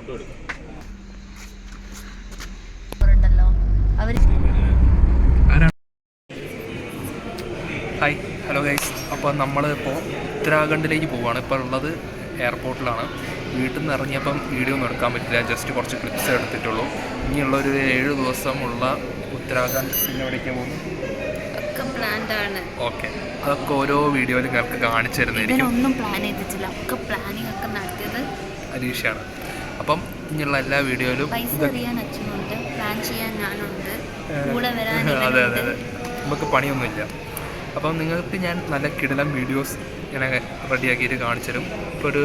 Hi, hello guys. അപ്പോൾ നമ്മളിപ്പോൾ ഉത്തരാഖണ്ഡിലേക്ക് പോവുകയാണ്. ഇപ്പോൾ ഉള്ളത് എയർപോർട്ടിലാണ്. വീട്ടിൽ നിന്ന് ഇറങ്ങിയപ്പം വീഡിയോ ഒന്നും എടുക്കാൻ പറ്റില്ല, ജസ്റ്റ് കുറച്ച് ക്ലിപ്സ് എടുത്തിട്ടുള്ളൂ. ഇനിയുള്ളൊരു 7 ദിവസമുള്ള ഉത്തരാഖണ്ഡ് പിന്നെ എവിടേക്കാണ് പോകുന്നത്? ഓക്കെ, അതൊക്കെ ഓരോ വീഡിയോയിൽ നിങ്ങൾക്ക് കാണിച്ചു തരുന്നതായിരിക്കും. ഒന്നും പ്ലാൻ ചെയ്തിട്ടില്ല, ഒക്കെ പ്ലാനിങ് ഒക്കെ നടത്തിയത് അരീഷാണ്. അപ്പം ഇനിയുള്ള എല്ലാ വീഡിയോയിലും പ്ലാൻ ചെയ്യാൻ ഞാനുണ്ട്, കൂടെ വരാൻ. അതെ അതെ അതെ, നമുക്ക് പണിയൊന്നുമില്ല. അപ്പം നിങ്ങൾക്ക് ഞാൻ നല്ല കിടിലം വീഡിയോസ് ഇങ്ങനെ റെഡിയാക്കിയിട്ട് കാണിച്ചു തരും. ഇപ്പോൾ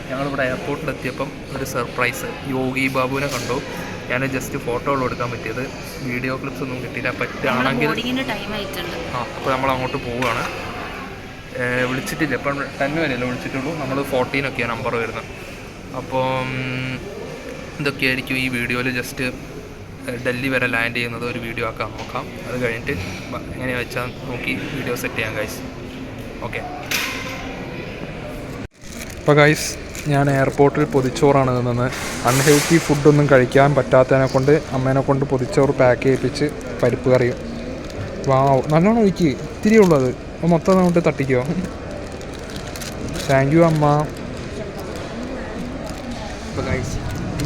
ഞങ്ങളിവിടെ എയർപോർട്ടിലെത്തിയപ്പം ഒരു സർപ്രൈസ്, യോഗി ബാബുവിനെ കണ്ടു. ഞാൻ ജസ്റ്റ് ഫോട്ടോകൾ എടുക്കാൻ പറ്റിയത്, വീഡിയോ ക്ലിപ്സ് ഒന്നും കിട്ടിയില്ല. പറ്റുകയാണെങ്കിൽ അപ്പോൾ നമ്മൾ അങ്ങോട്ട് പോവുകയാണ്. വിളിച്ചിട്ടില്ല, ഇപ്പം 10 വരെയല്ലേ വിളിച്ചിട്ടുള്ളൂ. നമ്മൾ 14 നമ്പർ വരുന്നത്. അപ്പം ഇതൊക്കെയായിരിക്കും ഈ വീഡിയോയിൽ. ജസ്റ്റ് ഡൽഹി വരെ ലാൻഡ് ചെയ്യുന്നത് ഒരു വീഡിയോ ആക്കാൻ നോക്കാം. അത് കഴിഞ്ഞിട്ട് എങ്ങനെയാ വെച്ചാൽ നോക്കി വീഡിയോ സെറ്റ് ചെയ്യാം ഗൈസ്. ഓക്കെ. അപ്പോൾ ഗൈസ്, ഞാൻ എയർപോർട്ടിൽ പൊതിച്ചോറാണ് നിന്നത്. അൺഹെൽത്തി ഫുഡൊന്നും കഴിക്കാൻ പറ്റാത്തതിനെ കൊണ്ട് അമ്മേനെ കൊണ്ട് പൊതിച്ചോറ് പാക്ക് ചെയ്യിപ്പിച്ച് പരിപ്പ് കറിയും. നല്ലോണം ഒഴിക്ക്, ഇത്തിരി ഉള്ളത് മൊത്തം നമുക്ക് തട്ടിക്കോ. താങ്ക് യു അമ്മ. അപ്പോൾ ഗൈസ്,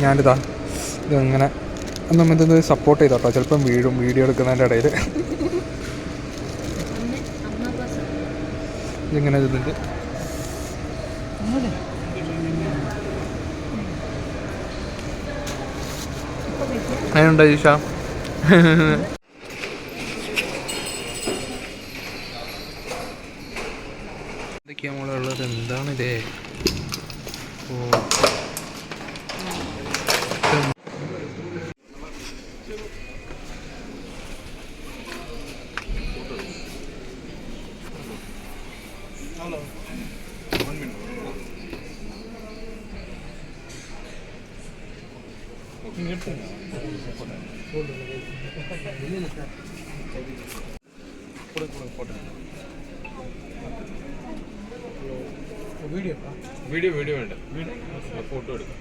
ഞാനിതാ ഇതിങ്ങനെ നമ്മളിത് സപ്പോർട്ട് ചെയ്തോട്ടോ, ചിലപ്പം വീഴും വീഡിയോ എടുക്കുന്നതിൻ്റെ ഇടയിൽ. ഇതിങ്ങനെ ഇതിൻ്റെ അതിനുണ്ടോ ഈശ? എന്തൊക്കെയാ നമ്മളുള്ളത്? എന്താണിതേ? ഓ, വീഡിയോ വേണ്ട, ഫോട്ടോ എടുക്കാം.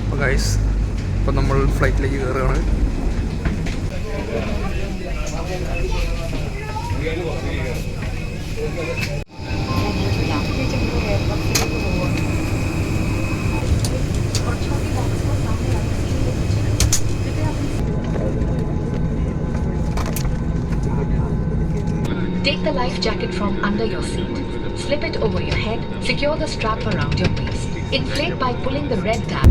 അപ്പോൾ ഗൈസ്, ഇപ്പം നമ്മൾ ഫ്ലൈറ്റിലേക്ക് കയറുകയാണ്. Take the life jacket from under your seat. Slip it over your head. Secure the strap around your waist. Inflate by pulling the red tab.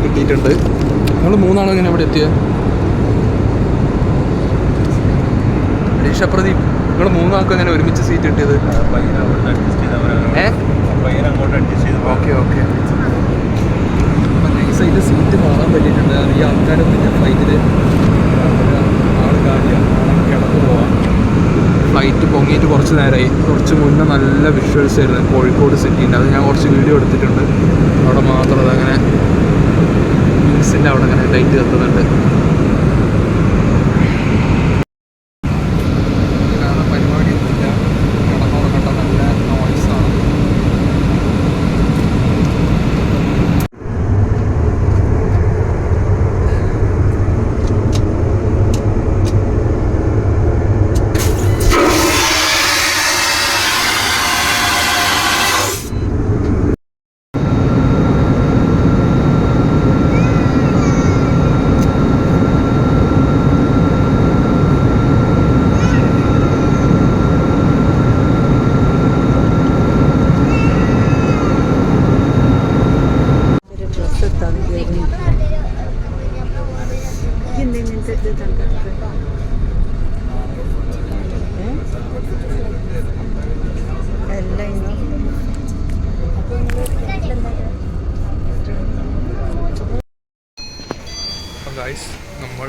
കിട്ടിയിട്ടുണ്ട്. നമ്മൾ 3 ഇങ്ങനെ ഇവിടെ എത്തിയത്. അരീഷ, പ്രദീപ്, നിങ്ങൾ 3 ഇങ്ങനെ ഒരുമിച്ച് സീറ്റ് കിട്ടിയത്? Okay okay. അപ്പം നൈസായിട്ട് സീറ്റ് മാറാൻ പറ്റിയിട്ടുണ്ട്. ഈ ആൾക്കാരൊന്നും ഇല്ല ഫ്ലൈറ്റിൽ. ആൾ കാര്യമാണ്, കിടന്നു പോവാം. ഫ്ലൈറ്റ് പൊങ്ങിയിട്ട് കുറച്ച് നേരമായി. കുറച്ച് മുന്നേ നല്ല വിഷ്വൽസ് ആയിരുന്നു കോഴിക്കോട് സിറ്റീൻ്റെ. അത് ഞാൻ കുറച്ച് വീഡിയോ എടുത്തിട്ടുണ്ട്. അവിടെ മാത്രം അതങ്ങനെ മീൻസിൻ്റെ അവിടെ അങ്ങനെ ലൈറ്റ് കത്തുന്നുണ്ട്. പരിപാടിയൊന്നുമില്ല, കിടന്നുറങ്ങട്ടെ. നല്ല നോയ്സാണ്. ഗായ്സ് നമ്മൾ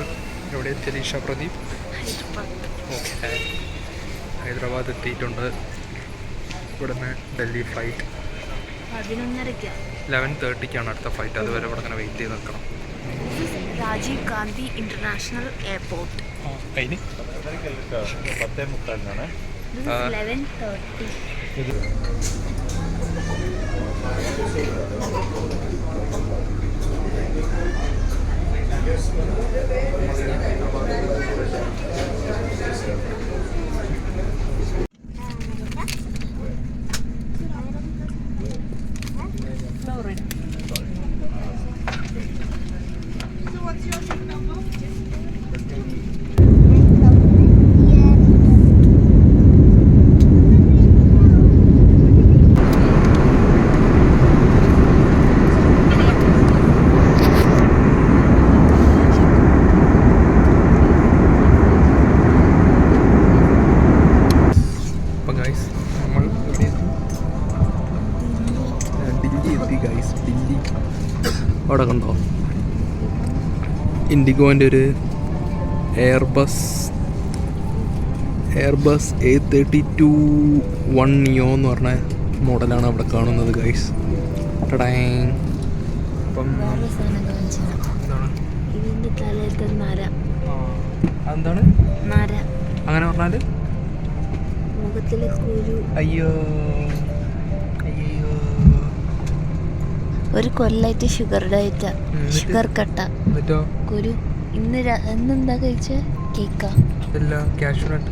എവിടെ എത്തിയ പ്രദീപ്? ഓക്കെ, ഹൈദരാബാദ് എത്തിയിട്ടുണ്ട്. ഇവിടുന്ന് ഡൽഹി ഫ്ലൈറ്റ് 11:30 അടുത്ത ഫ്ലൈറ്റ്. അതുവരെ ഇവിടെ ഇങ്ങനെ വെയിറ്റ് ചെയ്ത് നിൽക്കണം. Rajiv Gandhi International Airport. അതിന് 10:30 11:30. അവിടെ കണ്ടോ ഇൻഡിഗോൻ്റെ ഒരു എയർബസ് A321neo എന്ന് പറഞ്ഞ മോഡലാണ് അവിടെ കാണുന്നത് ഗൈസ്. അപ്പം എന്താണ് അങ്ങനെ പറഞ്ഞാൽ മുഖത്തിലെ കുരു. അയ്യോ ഒരു കൊല്ലായിട്ട് ഷുഗർ ഡയറ്റാ, ഷുഗർ കട്ട. എന്നിട്ടോ കുരു ഇന്നെന്താ കഴിച്ച കേക്കാ? ഇല്ല, കാഷ്യൂനട്ട്.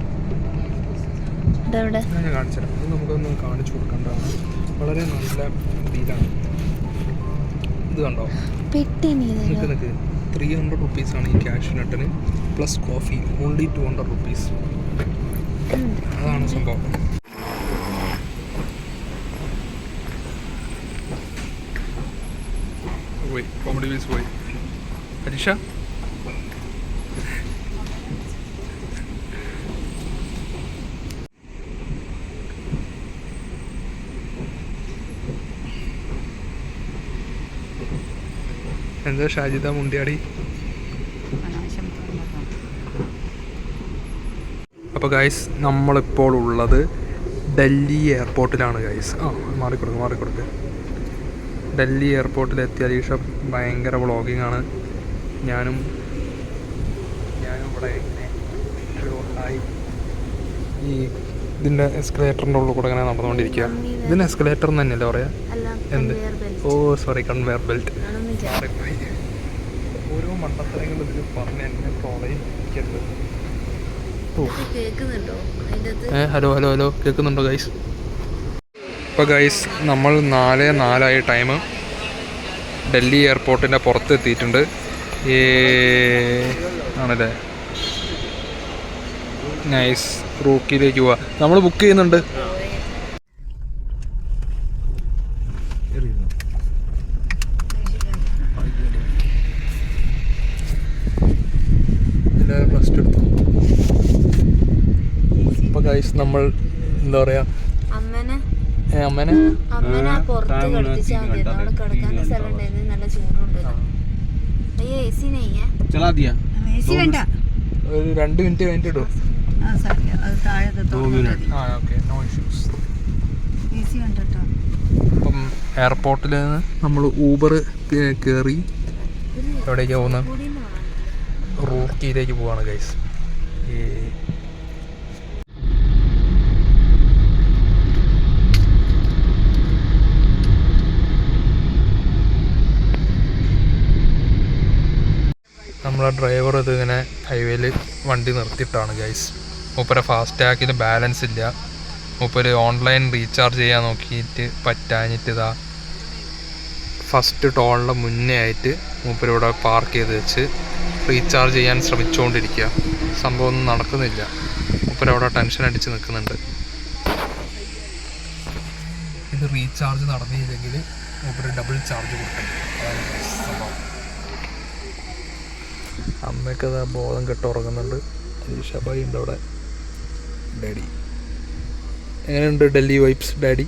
ഇതെവിടെ? ഞാൻ കാണിച്ചുതരാം. അത് നമുക്കൊന്ന് കാണിച്ചു കൊടുക്കണ്ടാണ്. വളരെ നല്ല ഡീലാണ്. ഇത് കണ്ടോ? പെട്ടി നിൽക്ക് 300 റുപ്പീസാണ് ഈ കാഷ്യൂനട്ടിന് പ്ലസ് കോഫി. Only 200 rupees. അതാണ് സംഭവം. പോയി കോമഡി പീസ് പോയി. ഹരീഷ എന്താ ഷാജിദ മുണ്ടിയാടി? അപ്പോൾ ഗൈസ് നമ്മളിപ്പോൾ ഉള്ളത് ഡൽഹി എയർപോർട്ടിലാണ് ഗൈസ്. മാറിക്കൊടുക്ക്. ഡൽഹി എയർപോർട്ടിലെത്തി. അലീഷ ഭയങ്കര വ്ളോഗിങ് ആണ്. ഞാനും ഇവിടെ ഹായ് ഈ ഇതിൻ്റെ എസ്കലേറ്ററിൻ്റെ ഉള്ളിൽ കൂടെ ഇങ്ങനെ നടന്നുകൊണ്ടിരിക്കുക. ഇതിന് എസ്കലേറ്റർ എന്ന് തന്നെയല്ലേ പറയാ? എന്ത്? ഓ സോറി, കൺവെയർ ബെൽറ്റ്. മാറിപ്പോയി. ഓരോ മണ്ടത്തരങ്ങൾ ഇതിൽ പറഞ്ഞ് എന്നെ പ്രോളയിക്കരുത്. ഹലോ കേൾക്കുന്നുണ്ടോ ഗൈസ്? ഇപ്പോൾ ഗൈസ് നമ്മൾ 4:04 ടൈം ഡൽഹി എയർപോർട്ടിൻ്റെ പുറത്തെത്തിയിട്ടുണ്ട്. ആണല്ലേ, നൈസ്. റൂക്കിലേക്ക് പോവാ. നമ്മൾ ബുക്ക് ചെയ്യുന്നുണ്ട്. റെസ്റ്റ് എടുത്തു. ഇപ്പോൾ ഗൈസ് നമ്മൾ എന്താ പറയുക, അമ്മേനെ പുറത്ത് കിടത്തിച്ചാൽ മതി. അവിടെ കിടക്കാൻ സ്ഥലം ഉണ്ടായിരുന്നു, നല്ല ചൂടുണ്ട്. അയ്യോ AC नहीं है, AC വേണ്ട. ഒരു 2 മിനിറ്റ് കഴിഞ്ഞിട്ട് ഇടും. അപ്പം എയർപോർട്ടിൽ നിന്ന് നമ്മൾ ഊബർ കയറി എവിടേക്കാണ് പോകുന്നത്? റൂർക്കിയിലേക്ക് പോവാണ് ഗൈസ്. നമ്മളെ ഡ്രൈവർ ഇതിങ്ങനെ ഹൈവേയിൽ വണ്ടി നിർത്തിയിട്ടാണ് ഗൈസ്. മൂപ്പരെ ഫാസ്റ്റാഗിൽ ബാലൻസ് ഇല്ല. മൂപ്പര് ഓൺലൈൻ റീചാർജ് ചെയ്യാൻ നോക്കിയിട്ട് പറ്റാഞ്ഞിട്ട് ഇതാ ഫസ്റ്റ് ടോളിൻ്റെ മുന്നേ ആയിട്ട് മൂപ്പരിവിടെ പാർക്ക് ചെയ്ത് വെച്ച് റീചാർജ് ചെയ്യാൻ ശ്രമിച്ചുകൊണ്ടിരിക്കുക. സംഭവം ഒന്നും നടക്കുന്നില്ല. മൂപ്പരവിടെ ടെൻഷൻ അടിച്ച് നിൽക്കുന്നുണ്ട്. ഇത് റീചാർജ് നടന്നില്ലെങ്കിൽ മൂപ്പര് ഡബിൾ ചാർജ് കൊടുക്കണം. അതാണ് സംഭവം. അമ്മയ്ക്കത് ബോധം കെട്ട് ഉറങ്ങുന്നുണ്ട്. ഷബായി ഉണ്ട് അവിടെ. ഡാഡി എങ്ങനെയുണ്ട്? Delhi vibes daddy?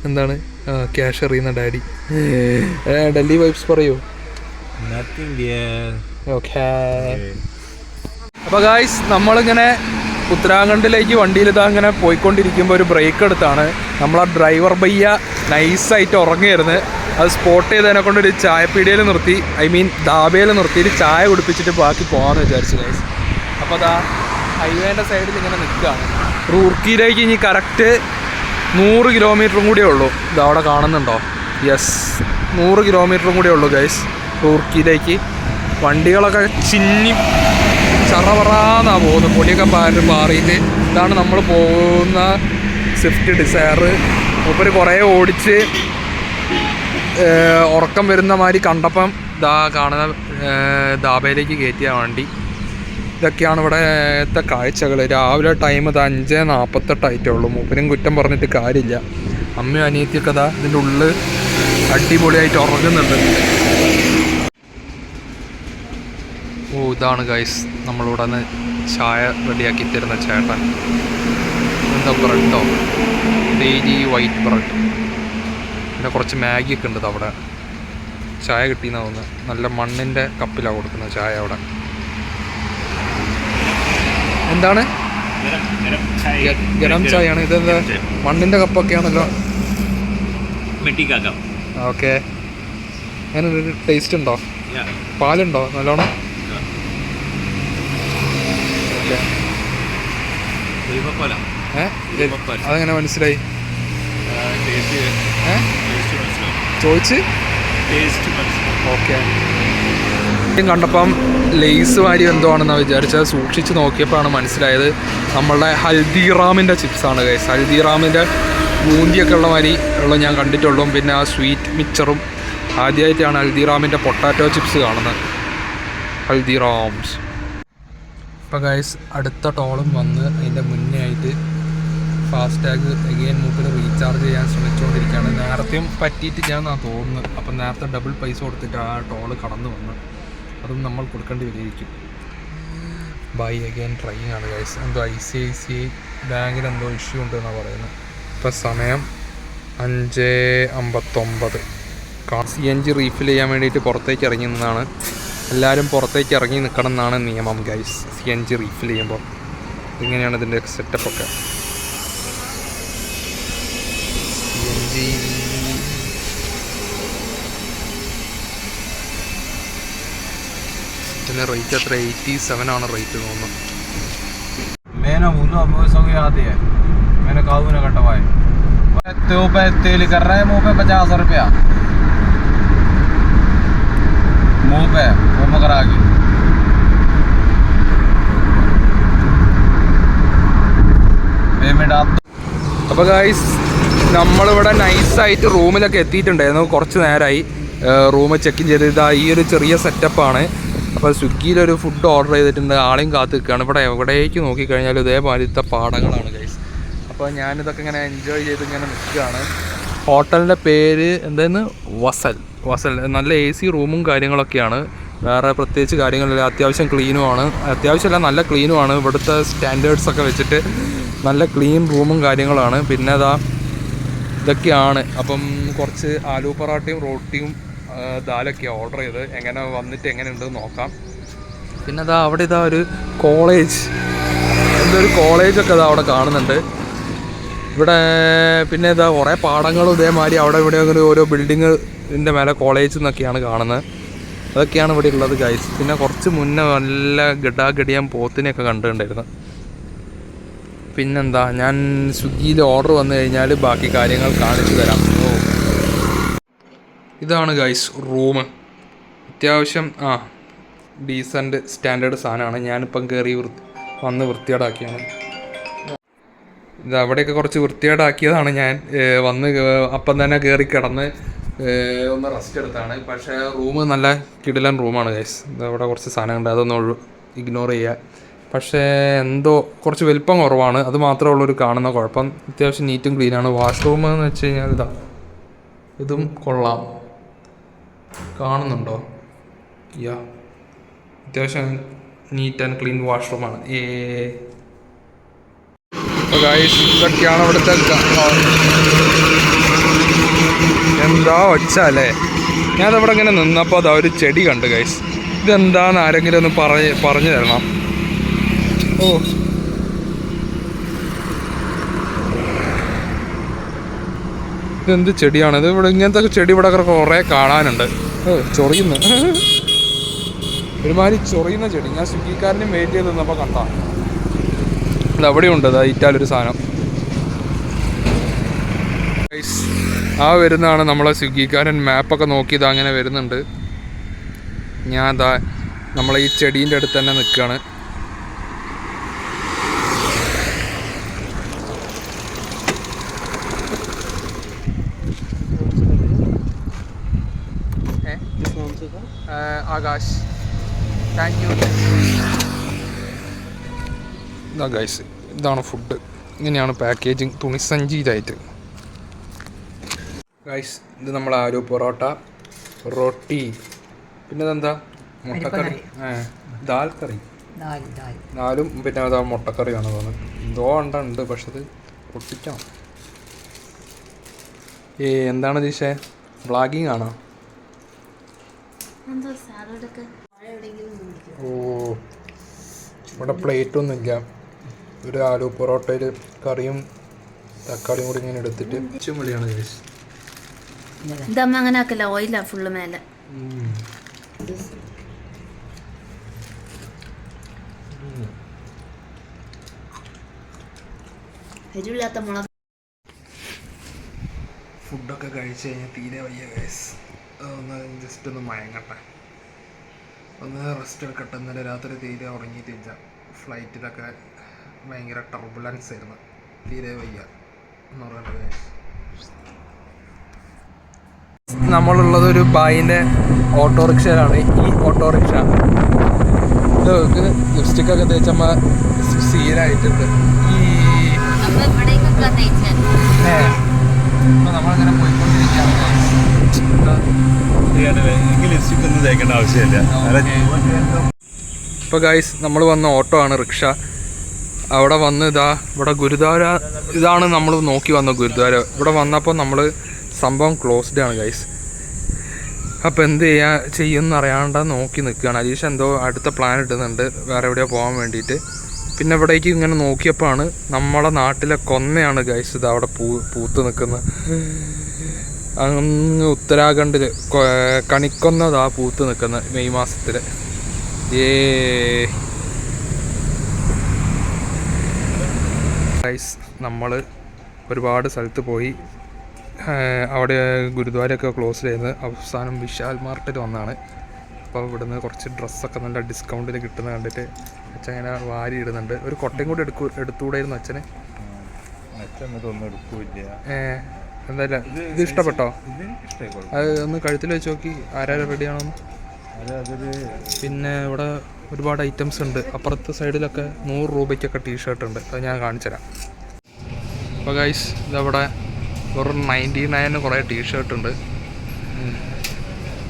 എന്താണ് ക്യാഷ് എറിയുന്ന ഡാഡി. ഡൽഹി വൈബ്സ് പറയൂ. ഓക്കേ. അപ്പോൾ ഗായ്സ് നമ്മളിങ്ങനെ ഉത്തരാഖണ്ഡിലേക്ക് വണ്ടിയിൽ ഇതാ ഇങ്ങനെ പോയിക്കൊണ്ടിരിക്കുമ്പോൾ ഒരു ബ്രേക്ക് എടുത്താണ്. നമ്മളാ ഡ്രൈവർ ബയ്യ നൈസായിട്ട് ഉറങ്ങിയായിരുന്നു. അത് സ്പോട്ട് ചെയ്തതിനെ കൊണ്ടൊരു ചായപ്പീടിയയിൽ നിർത്തി, ഐ മീൻ ധാബയിൽ നിർത്തിയിട്ട് ചായ കുടിപ്പിച്ചിട്ട് ബാക്കി പോകാമെന്ന് വിചാരിച്ചു ഗായ്സ്. അപ്പോൾ അതാ ഹൈവേൻ്റെ സൈഡിൽ ഇങ്ങനെ നിൽക്കുകയാണ്. റൂർക്കിയിലേക്ക് ഇനി കറക്റ്റ് 100 കിലോമീറ്ററും കൂടിയേ ഉള്ളൂ. ഇതവിടെ കാണുന്നുണ്ടോ? യെസ്, 100 കിലോമീറ്ററും കൂടിയേ ഉള്ളൂ ഗൈസ് റൂർക്കിയിലേക്ക്. വണ്ടികളൊക്കെ ചിന്നി ചറവറാന്നാണ് പോകുന്നത്, പൊടിയൊക്കെ പാറിയിട്ട്. ഇതാണ് നമ്മൾ പോകുന്ന സ്വിഫ്റ്റ് ഡിസയർ. മൂപ്പര് കുറേ ഓടിച്ച് ഉറക്കം വരുന്ന മാതിരി കണ്ടപ്പം ഇതാ കാണുന്ന ധാബയിലേക്ക് കയറ്റിയ വണ്ടി. ഇതൊക്കെയാണ് ഇവിടത്തെ കാഴ്ചകൾ. രാവിലെ ടൈം ഇത് 5:48 ഉള്ളൂ. മൂപ്പരും കുറ്റം പറഞ്ഞിട്ട് കാര്യമില്ല. അമ്മയും അനിയത്തിയൊക്കെ ഇതാ ഇതിൻ്റെ ഉള്ളിൽ അടിപൊളിയായിട്ട് ഉറങ്ങുന്നുണ്ട്. ഓ, ഇതാണ് ഗൈസ് നമ്മളിവിടെ നിന്ന് ചായ റെഡിയാക്കി തരുന്ന ചേട്ടൻ. എന്താ ബ്രെഡോ? Daily white bread. പിന്നെ കുറച്ച് മാഗിയൊക്കെ ഉണ്ട് അവിടെ. ചായ കിട്ടിയെന്നാണ് തോന്നുന്നത്. നല്ല മണ്ണിൻ്റെ കപ്പിലാണ് കൊടുക്കുന്നത് ചായ അവിടെ. എന്താണ്? ഗരം ചായയാണ്. ഇതെന്താ മണ്ണിൻ്റെ കപ്പൊക്കെയാണല്ലോ. ഓക്കെ. അങ്ങനെ ഒരു ടേസ്റ്റ് ഉണ്ടോ? പാലുണ്ടോ നല്ലോണം? അതെങ്ങനെ മനസ്സിലായി? ചോദിച്ച് ഓക്കെ. കണ്ടപ്പം ലേസ് വാരി എന്തോ ആണെന്നാണ് വിചാരിച്ചത്. സൂക്ഷിച്ച് നോക്കിയപ്പോഴാണ് മനസ്സിലായത് നമ്മളുടെ ഹൽദിറാമിൻ്റെ ചിപ്സാണ് ഗൈസ്. ഹൽദിറാമിൻ്റെ ബൂന്തിയൊക്കെ ഉള്ള മാതിരി ഉള്ള ഞാൻ കണ്ടിട്ടുള്ളൂ. പിന്നെ ആ സ്വീറ്റ് മിക്സറും. ആദ്യമായിട്ടാണ് ഹൽദിറാമിൻ്റെ പൊട്ടാറ്റോ ചിപ്സ് കാണുന്നത്. ഹൽദിറാംസ്. ഇപ്പോൾ ഗൈസ് അടുത്ത ടോളും വന്ന് അതിൻ്റെ മുന്നേ ആയിട്ട് ഫാസ്ടാഗ് എഗെയിൻ മൂപ്പിൽ റീചാർജ് ചെയ്യാൻ ശ്രമിച്ചുകൊണ്ടിരിക്കുകയാണ്. നേരത്തെയും പറ്റിയിട്ടില്ല എന്നാണ് തോന്നുന്നത്. അപ്പം നേരത്തെ ഡബിൾ പൈസ കൊടുത്തിട്ട് ആ ടോള് കടന്നു വന്നു. അതും നമ്മൾ കൊടുക്കേണ്ടി വരികയായിരിക്കും. ബൈ അഗെയിൻ ട്രൈയിങ് ആണ് ഗൈസ്. എന്തോ ICICI ബാങ്കിൽ എന്തോ ഇഷ്യൂ ഉണ്ട് എന്നാണ് പറയുന്നത്. ഇപ്പം സമയം 5:59. CNG റീഫിൽ ചെയ്യാൻ വേണ്ടിയിട്ട് പുറത്തേക്ക് ഇറങ്ങി നിന്നാണ്. എല്ലാവരും പുറത്തേക്ക് ഇറങ്ങി നിൽക്കണം എന്നാണ് നിയമം ഗൈസ്. CNG റീഫിൽ ചെയ്യുമ്പോൾ ഇങ്ങനെയാണ് ഇതിൻ്റെ സെറ്റപ്പൊക്കെ. CNG ഇതിൻ്റെ റേറ്റ് എത്ര? 87 ആണ് റേറ്റ് തോന്നുന്നു. मैंने बोलो अब वो सो आती है, मैंने काबू ना कटवाए पे तेल कर रहे हैं मुँह पे 50 रुपया मुँह पे वो मगर आगे पेमेंट आप. അപ്പോൾ ഗൈസ് നമ്മളിവിടെ നൈസായിട്ട് റൂമിലൊക്കെ എത്തിയിട്ടുണ്ടായിരുന്നു. കുറച്ച് നേരമായി റൂം ചെക്ക് ഇൻ ചെയ്ത്. ഇതാ ഈ ഒരു ചെറിയ സെറ്റപ്പാണ്. അപ്പോൾ സ്വിഗ്ഗിയിലൊരു ഫുഡ് ഓർഡർ ചെയ്തിട്ടുണ്ട്. ആളെയും കാത്ത് നിൽക്കുകയാണ്. ഇവിടെ എവിടേക്ക് നോക്കിക്കഴിഞ്ഞാലും ഇതേമാതിരത്തെ പാടങ്ങളാണ് ഗൈസ്. അപ്പോൾ ഞാനിതൊക്കെ ഇങ്ങനെ എൻജോയ് ചെയ്ത് ഇങ്ങനെ നിൽക്കുകയാണ്. ഹോട്ടലിൻ്റെ പേര് എന്തായിരുന്നു? വസൽ. നല്ല AC റൂമും കാര്യങ്ങളൊക്കെയാണ്. വേറെ പ്രത്യേകിച്ച് കാര്യങ്ങളില്ല. അത്യാവശ്യം ക്ലീനുമാണ്. അത്യാവശ്യമല്ല, നല്ല ക്ലീനുമാണ്. ഇവിടുത്തെ സ്റ്റാൻഡേർഡ്സൊക്കെ വെച്ചിട്ട് നല്ല ക്ലീൻ റൂമും കാര്യങ്ങളാണ്. പിന്നെ ഇതൊക്കെയാണ്. അപ്പം കുറച്ച് ആലു പൊറാട്ടയും റോട്ടിയും ദാലൊക്കെയാണ് ഓർഡർ ചെയ്ത്. എങ്ങനെ വന്നിട്ട് എങ്ങനെയുണ്ടെന്ന് നോക്കാം. പിന്നെ അവിടെ ഒരു കോളേജ്, എന്തൊരു കോളേജൊക്കെ അവിടെ കാണുന്നുണ്ട്. ഇവിടെ പിന്നെ കുറേ പാടങ്ങളും ഇതേമാതിരി അവിടെ ഇവിടെ അങ്ങനെ ഓരോ ബിൽഡിങ്ങിൻ്റെ മേലെ കോളേജ് എന്നൊക്കെയാണ് കാണുന്നത്. അതൊക്കെയാണ് ഇവിടെ ഉള്ളത് ഗൈസ്. പിന്നെ കുറച്ച് മുന്നേ നല്ല ഗഡാഗഡിയാൻ പോത്തിനെയൊക്കെ കണ്ടിട്ടുണ്ടായിരുന്നു. പിന്നെന്താ, ഞാൻ സ്വിഗ്ഗിയിൽ ഓർഡർ വന്നു കഴിഞ്ഞാൽ ബാക്കി കാര്യങ്ങൾ കാണിച്ചു തരാം. ഇതാണ് ഗൈസ് റൂം. അത്യാവശ്യം ഡീസൻറ്റ് സ്റ്റാൻഡേർഡ് സാധനമാണ്. ഞാനിപ്പം കയറി വന്ന് വൃത്തികേടാക്കിയാണ്. ഇത് അവിടെയൊക്കെ കുറച്ച് വൃത്തികേടാക്കിയതാണ് ഞാൻ. വന്ന് അപ്പം തന്നെ കയറി കിടന്ന് ഒന്ന് റെസ്റ്റ് എടുത്താണ്. പക്ഷേ റൂം നല്ല കിടിലൻ റൂമാണ് ഗൈസ്. അവിടെ കുറച്ച് സാധനമുണ്ട്, അതൊന്നും ഇഗ്നോർ ചെയ്യുക. പക്ഷേ എന്തോ കുറച്ച് വലിപ്പം കുറവാണ്. അത് മാത്രമേ ഉള്ളൊരു കാണുന്ന കുഴപ്പം. അത്യാവശ്യം നീറ്റും ക്ലീനാണ്. വാഷ്റൂം എന്ന് വെച്ച് കഴിഞ്ഞാൽ ഇതും കൊള്ളാം. കാണുന്നുണ്ടോ? അത്യാവശ്യം നീറ്റ് ആൻഡ് ക്ലീൻ വാഷ്റൂമാണ്. ഗൈസ് ഇതൊക്കെയാണ് ഇവിടുത്തെ എന്താ ഒച്ച അല്ലേ. ഞാനവിടെ ഇങ്ങനെ നിന്നപ്പോൾ അതാ ഒരു ചെടി കണ്ട് ഗൈസ്. ഇതെന്താന്ന് ആരെങ്കിലും ഒന്ന് പറഞ്ഞു തരണം. ഓ ഇതെന്ത് ചെടിയാണ് ഇത്? ഇവിടെ ഇങ്ങനത്തെ ചെടി ഇവിടെ കുറേ കാണാനുണ്ട്. ചൊറിയുന്നു, ഒരുമാതിരി ചൊറിയുന്ന ചെടി. ഞാൻ സ്വിഗ്ഗിക്കാരനും വെയിറ്റ് ചെയ്ത് നിന്നപ്പോൾ കണ്ടാ. അത് അവിടെയുണ്ട്, അതാ ഇറ്റാലൊരു സാധനം. ആ വരുന്നതാണ് നമ്മളെ സ്വിഗ്ഗിക്കാരൻ. മാപ്പൊക്കെ നോക്കിയത് അങ്ങനെ വരുന്നുണ്ട്. ഞാൻ അതാ നമ്മളെ ഈ ചെടീൻ്റെ അടുത്ത് തന്നെ നിൽക്കുകയാണ്. Akash, thank you. ഇതാ ഗൈസ്, ഇതാണ് ഫുഡ്. ഇങ്ങനെയാണ് പാക്കേജിങ്, തുണിസഞ്ചിയിലായിട്ട്. ഗൈസ് ഇത് നമ്മൾ ആലു പൊറോട്ട, റൊട്ടി, പിന്നെ ഇതെന്താ മുട്ടക്കറി, ദാൽ കറി, ദാലും പിന്നെ അതാ മുട്ടക്കറിയാണ് തോന്നുന്നത്. എന്തോ ഉണ്ട്, പക്ഷെ അത് പൊട്ടിക്കണം. എന്താണ് ദിശേ, വ്ളോഗിങ് ആണോ? ഓ ഇവിടെ പ്ലേറ്റൊന്നുമില്ല. ഒരു ആലു പൊറോട്ടയിൽ കറിയും തക്കാളിയും കൂടി ഇങ്ങനെ എടുത്തിട്ട് ചുമളിയാണ് ഗൈസ്. ഇതമ്മ അങ്ങനെ ആക്കല്ല, ഓയിലാ ഫുള്ള് മേലെ. എരിവില്ലാത്ത മുളക്. ഫുഡൊക്കെ കഴിച്ച് കഴിഞ്ഞാൽ തീരെ വയ്യ ഗൈസ്. ഒന്ന് ജസ്റ്റ് ഒന്ന് മയങ്ങട്ടെ, ഒന്ന് റെസ്റ്റ് എടുക്കട്ടെ. ഇന്നലെ രാത്രി തീരെ ഉറങ്ങിയിട്ടില്ല. ഫ്ലൈറ്റിലൊക്കെ ഭയങ്കര ടർബുലൻസ് ആയിരുന്നു. തീരെ വയ്യ എന്ന് പറയണ്ട ഗൈസ്. നമ്മളുള്ളത് ഒരു ബായിൻ്റെ ഓട്ടോറിക്ഷയിലാണ്. ഈ ഓട്ടോറിക്ഷ ഇതൊക്കെ ലിപ്സ്റ്റിക്കൊക്കെ തേച്ചമ്മ സീനായിട്ടുണ്ട്. നമ്മളിങ്ങനെ പോയിക്കൊണ്ടിരിക്കുകയാണ്. ഇപ്പോൾ ഗൈസ് നമ്മൾ വന്ന ഓട്ടോ ആണ്, റിക്ഷ. അവിടെ വന്ന് ഇവിടെ ഗുരുദ്വാര, ഇതാണ് നമ്മൾ നോക്കി വന്ന ഗുരുദ്വാര. ഇവിടെ വന്നപ്പോൾ നമ്മൾ സംഭവം ക്ലോസ്ഡ് ആണ് ഗൈസ്. അപ്പോൾ എന്ത് ചെയ്യുമെന്ന് അറിയാണ്ട് നോക്കി നിൽക്കുകയാണ്. അലീഷ എന്തോ അടുത്ത പ്ലാൻ ഇടുന്നുണ്ട് വേറെ എവിടെയോ പോകാൻ വേണ്ടിയിട്ട്. പിന്നെ ഇവിടേക്ക് ഇങ്ങനെ നോക്കിയപ്പോഴാണ് നമ്മളെ നാട്ടിലെ കൊന്നയാണ് ഗൈസ് ഇത് അവിടെ പൂത്ത് നിൽക്കുന്നത്. അങ്ങ് ഉത്തരാഖണ്ഡിൽ കണിക്കൊന്നതാ പൂത്ത് നിൽക്കുന്നത് മെയ് മാസത്തിൽ. ഗൈസ് നമ്മൾ ഒരുപാട് സ്ഥലത്ത് പോയി. അവിടെ ഗുരുദ്വാരയൊക്കെ ക്ലോസ് ചെയ്യുന്നത്. അവസാനം വിശാൽ മാർട്ടിൽ വന്നാണ്. അപ്പോൾ ഇവിടുന്ന് കുറച്ച് ഡ്രസ്സൊക്കെ നല്ല ഡിസ്കൗണ്ടിൽ കിട്ടുന്ന കണ്ടിട്ട് അച്ഛൻ ഇങ്ങനെ വാരി ഇടുന്നുണ്ട്. ഒരു കൊട്ടയും കൂടി എടുത്തുകൂടായിരുന്നു അച്ഛന്. എന്തായാലും ഇത് ഇഷ്ടപ്പെട്ടോ? അത് ഒന്ന് കഴുത്തിൽ വെച്ച് നോക്കി ആരാരും റെഡിയാണോന്ന്. പിന്നെ ഇവിടെ ഒരുപാട് ഐറ്റംസ് ഉണ്ട്. അപ്പുറത്തെ സൈഡിലൊക്കെ 100 രൂപയ്ക്കൊക്കെ ടീഷർട്ട് ഉണ്ട്. അത് ഞാൻ കാണിച്ചുതരാം. അപ്പോൾ ഗൈസ് ഇതവിടെ വെറും 99 കുറേ ടീഷർട്ട് ഉണ്ട്.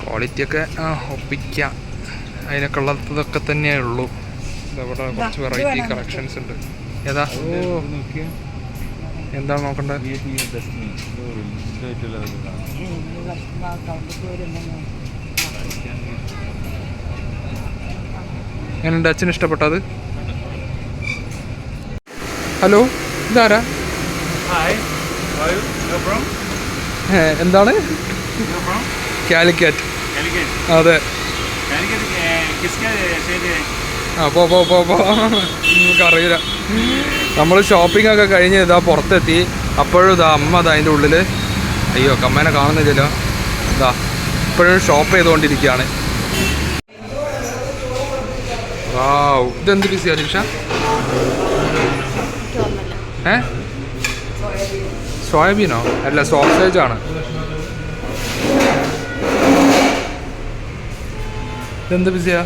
ക്വാളിറ്റിയൊക്കെ ഒപ്പിക്കാം, അതിനൊക്കെ ഉള്ളതൊക്കെ തന്നെയേ ഉള്ളൂ. ഇതവിടെ കുറച്ച് വെറൈറ്റി കളക്ഷൻസ് ഉണ്ട്. ഏതാ എന്താണ് നോക്കണ്ടത്? എങ്ങനെയുണ്ട്? അച്ഛന് ഇഷ്ടപ്പെട്ടത്? ഹലോ, ഇതാരാ? എന്താണ്? കാലിക്കറ്റ്. അതെ. നമുക്കറിയില്ല. നമ്മൾ ഷോപ്പിംഗ് ഒക്കെ കഴിഞ്ഞ് ഇതാ പുറത്തെത്തി. അപ്പോഴും ഇതാ അമ്മ അതാ അതിൻ്റെ ഉള്ളിൽ. അയ്യോ അമ്മേനെ കാണുന്നില്ലല്ലോ. ഇതാ ഇപ്പോഴും ഷോപ്പ് ചെയ്തുകൊണ്ടിരിക്കുകയാണ്. വാവ്, ഇതെന്ത് പീസിയാ ലിഷ? സോയാബീനോ? അല്ല, സോസേജ് ആണ്. ഇതെന്ത് പിസയാ?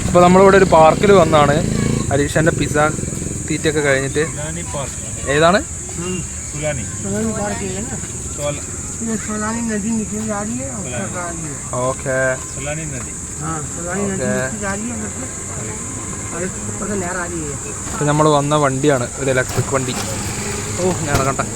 അപ്പോൾ നമ്മളിവിടെ ഒരു പാർക്കിൽ വന്നാണ്. അലീഷൻ്റെ പിസ്സ തീറ്റയൊക്കെ കഴിഞ്ഞിട്ട്. ഏതാണ്? ये सोलानी नदी निकल जा रही है और चल रही है। ഓക്കെ हाँ सोलानी नदी निकल जा रही है मतलब और ऊपर से नहर आ रही है। നമ്മൾ വന്ന വണ്ടിയാണ് ഒരു ഇലക്ട്രിക് വണ്ടി. ഓ ഞാൻ ഇറങ്ങട്ടെ.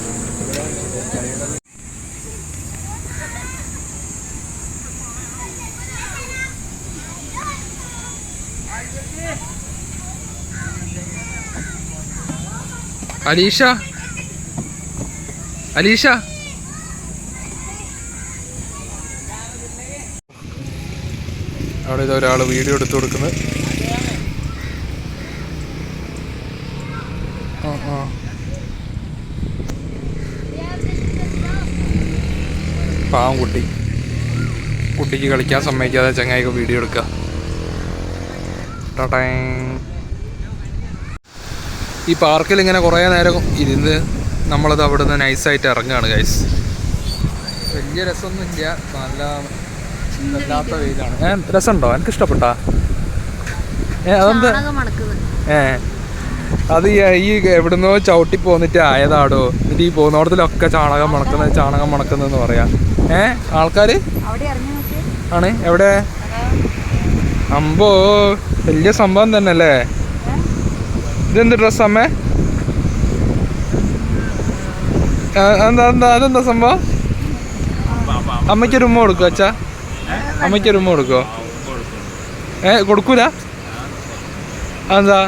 അലീഷ അലീഷ അവിടെ ഇത് ഒരാൾ വീഡിയോ എടുത്തു കൊടുക്കുന്നത്. പാവം കുട്ടിക്ക് കളിക്കാൻ സമ്മതിക്കാതെ ചങ്ങായിക്ക് വീഡിയോ എടുക്കുക. ഈ പാർക്കിൽ ഇങ്ങനെ കുറേ നേരം ഇരുന്ന് നമ്മളത് അവിടെ നിന്ന് നൈസായിട്ട് ഇറങ്ങുകയാണ് ഗൈസ്. വലിയ രസമൊന്നുമില്ല, നല്ല വല്ലാത്ത വെയിലാണ്. രസമുണ്ടോ? എനിക്ക് ഇഷ്ടപ്പെട്ടാ? അതെന്താ? അത് ഈ എവിടുന്നോ ചവിട്ടി പോന്നിട്ട് ആയതാടോ. എന്നിട്ട് ഈ പോകുന്നോടത്തിലൊക്കെ ചാണകം മണക്കുന്നതെന്ന് പറയാ. ആൾക്കാര് ആണ് എവിടെ? അമ്പോ വലിയ സംഭവം തന്നെ അല്ലേ. ഇതെന്ത് ഡ്രസ് അമ്മേ? അതെന്താ സംഭവം? അമ്മയ്ക്കൊരു ഉമ്മ കൊടുക്കുവോ അച്ഛാ? അമ്മയ്ക്കൊരു ഉമ്മ കൊടുക്കുവോ? കൊടുക്കൂല? അതെന്താ?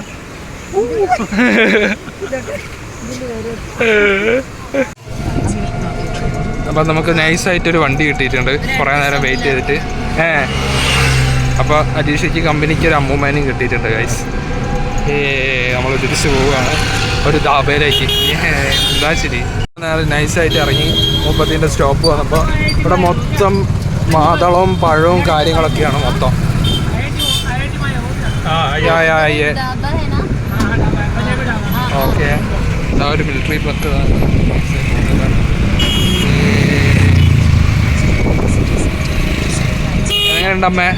അപ്പം നമുക്ക് നൈസായിട്ടൊരു വണ്ടി കിട്ടിയിട്ടുണ്ട് കുറേ നേരം വെയിറ്റ് ചെയ്തിട്ട്. അപ്പോൾ അജീഷയ്ക്ക് കമ്പനിക്ക് ഒരു അമ്മൂമ്മേനെയും കിട്ടിയിട്ടുണ്ട് ഗൈസ്. നമ്മൾ തിരിച്ചു പോവുകയാണ് ഒരു ധാബയിലേക്ക്. എന്താ ശരി, നൈസായിട്ട് ഇറങ്ങി മുപ്പത്തിൻ്റെ സ്റ്റോപ്പ് വന്നപ്പോൾ ഇവിടെ മൊത്തം മാതളവും പഴവും കാര്യങ്ങളൊക്കെയാണ് മൊത്തം. ഓക്കെ, ഇതാ ഒരു മിലിറ്ററി ബസ്. എങ്ങനെയുണ്ടമ്മേ?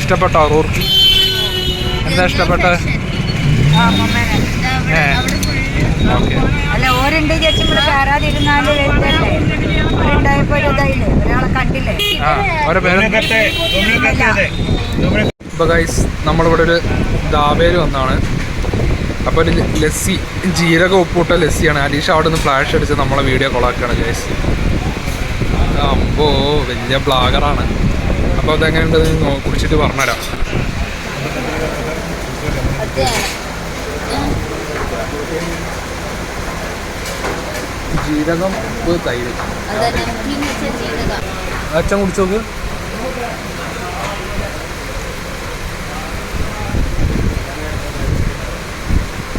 ഇഷ്ടപ്പെട്ടോ റൂർക്കി? എന്താ ഇഷ്ടപ്പെട്ടത്? ഓക്കെ. അല്ല ഓരുണ്ട് ചേച്ചി ആരാതിരുന്നാലും ഉണ്ടായപ്പോ ഒരാളെ കണ്ടില്ലേ? ഓരോ പേര്. ഇപ്പോൾ ഗൈസ് നമ്മളിവിടെ ഒരു ധാബയിൽ വന്നാണ്. അപ്പോൾ ഒരു ലസ്സി, ജീരക ഉപ്പിട്ട ലസ്സിയാണ്. അലീഷ അവിടെ നിന്ന് ഫ്ലാഷ് അടിച്ച് നമ്മളെ വീഡിയോ കൊളാക്കുകയാണ് ഗൈസ്. അമ്പോ വലിയ ബ്ലോഗറാണ്. അപ്പോൾ അതെങ്ങനെയുണ്ടെന്ന് കുടിച്ചിട്ട് പറഞ്ഞുതരാം. ജീരകം തൈര് അച്ഛൻ കുടിച്ചു നോക്ക്.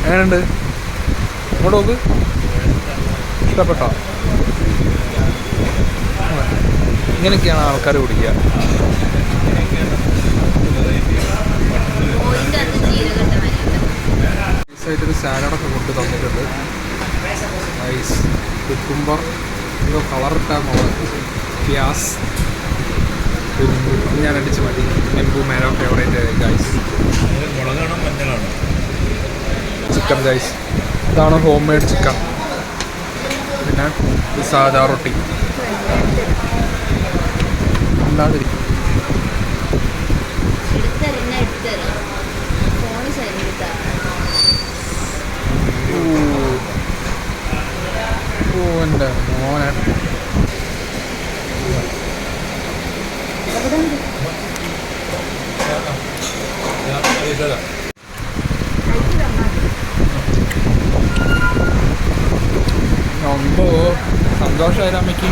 എങ്ങനെയുണ്ട്? ഇങ്ങോട്ട് നോക്ക്. ഇഷ്ടപ്പെട്ടോ? ഇങ്ങനെയൊക്കെയാണ് ആൾക്കാർ കുടിക്കുക. നൈസായിട്ടൊരു സാലഡൊക്കെ കൊണ്ട് തന്നിട്ടുണ്ട്. നൈസ് കുക്കുംബർ, ഇതോ കളറിട്ടാൽ മുളക്, പ്യാസ്, ഞാൻ അടിച്ച് മതി. നെമ്പു Menon favourite guys. Chicken guys, ഇതാണ് ഹോം മെയ്ഡ് ചിക്കൻ. പിന്നെ സാധാ റൊട്ടി ഉണ്ടാതിരിക്കും. എൻ്റെ മോനെ അമ്പോ സന്തോഷമായിരുന്നു അമ്മയ്ക്ക്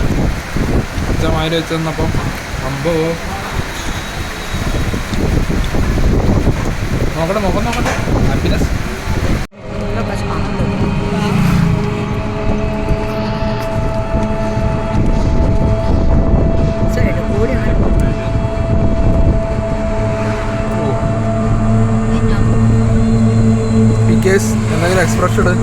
ഉച്ചമാര് വെച്ച് തന്നപ്പം. അമ്പോ നോക്കട്ടെ, മുഖം നോക്കട്ടെ. ഹാപ്പിനെസ്. എന്തെങ്കിലും എക്സ്പ്രഷൻ ഇട്.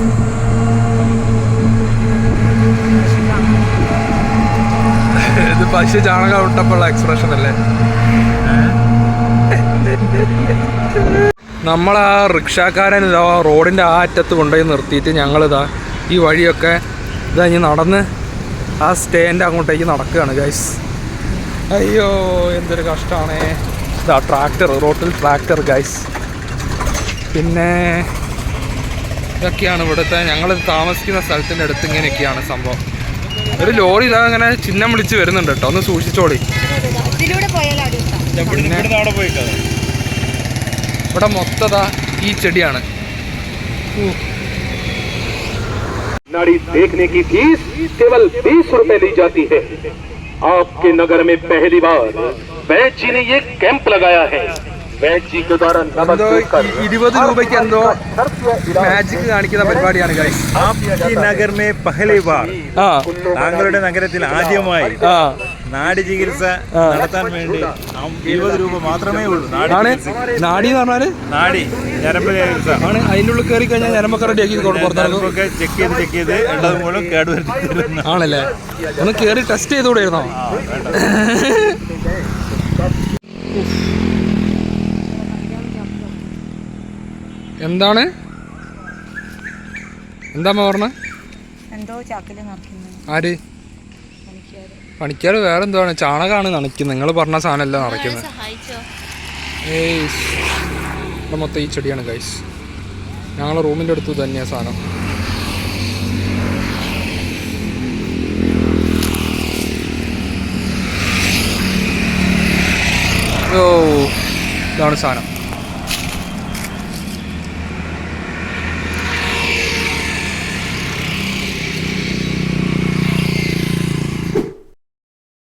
ഇത് പശു ചാണകം ഇട്ടപ്പോഴുള്ള എക്സ്പ്രഷൻ അല്ലേ? നമ്മളാ റിക്ഷാക്കാരൻ ഇതാ റോഡിൻ്റെ ആ അറ്റത്ത് കൊണ്ടുപോയി നിർത്തിയിട്ട് ഞങ്ങളിതാ ഈ വഴിയൊക്കെ ഇതാ ഇനി നടന്ന് ആ സ്റ്റേൻ്റെ അങ്ങോട്ടേക്ക് നടക്കുകയാണ് ഗൈസ്. അയ്യോ എന്തൊരു കഷ്ടമാണ്. ഇതാ ട്രാക്ടർ, റോട്ടിൽ ട്രാക്ടർ ഗൈസ്. പിന്നെ ഇതൊക്കെയാണ് ഇവിടുത്തെ ഞങ്ങൾ താമസിക്കുന്ന സ്ഥലത്തിൻ്റെ അടുത്ത് ഇങ്ങനെയൊക്കെയാണ് സംഭവം. ഒരു ലോറി ഇതാ അങ്ങനെ ചിഹ്നം വിളിച്ച് വരുന്നുണ്ട് കേട്ടോ, ഒന്ന് സൂക്ഷിച്ചോളി. ഇവിടെ മൊത്തതാ ഈ ചെടിയാണ്. नाड़ी देखने की फीस केवल 20 रुपए ली जाती है। आपके नगर में पहली बार वैद जी ने ये कैंप लगाया है। वैद जी के द्वारा എന്തോ 20 രൂപയ്ക്ക് എന്തോ മാജിക് കാണിക്കുന്ന പരിപാടിയാണ് ഗൈസ്. നഗർ മേ പഹലി ബാർ, ആ താങ്കളുടെ നഗരത്തിൽ ആദ്യമായി നാടി ചികിത്സ നടത്താൻ വേണ്ടി 20 രൂപ മാത്രമേ ഉള്ളൂ. ആണ് നാടി എന്ന് പറഞ്ഞാല് നാടി ഞരമ്പ് ചികിത്സ ആണ്. അതിൻ്റെ ഉള്ളിൽ കയറി കഴിഞ്ഞാൽ ഞരമ്പൊക്കെ റെഡിയാക്കി പുറത്തിറങ്ങും. ചെക്ക് ചെയ്ത് ഉള്ളത് മൂലം കേടുവരുത്തി. ആണല്ലേ, ഒന്ന് കയറി ടെസ്റ്റ് ചെയ്തുകൂടെയായിരുന്നോ? എന്താണ് എന്താ പറഞ്ഞ? ആര് പണിക്കാർ? വേറെ എന്താണ്, ചാണകമാണ് നനയ്ക്കുന്നത്. നിങ്ങൾ പറഞ്ഞ സാധനമല്ല നിറയ്ക്കുന്നത്. ഏയ് ഇവിടെ മൊത്തം ഈ ചെടിയാണ് ഗൈസ്. ഞങ്ങളെ റൂമിൻ്റെ അടുത്ത് തന്നെയാണ് സാധനം. ഓ ഇതാണ് സാധനം.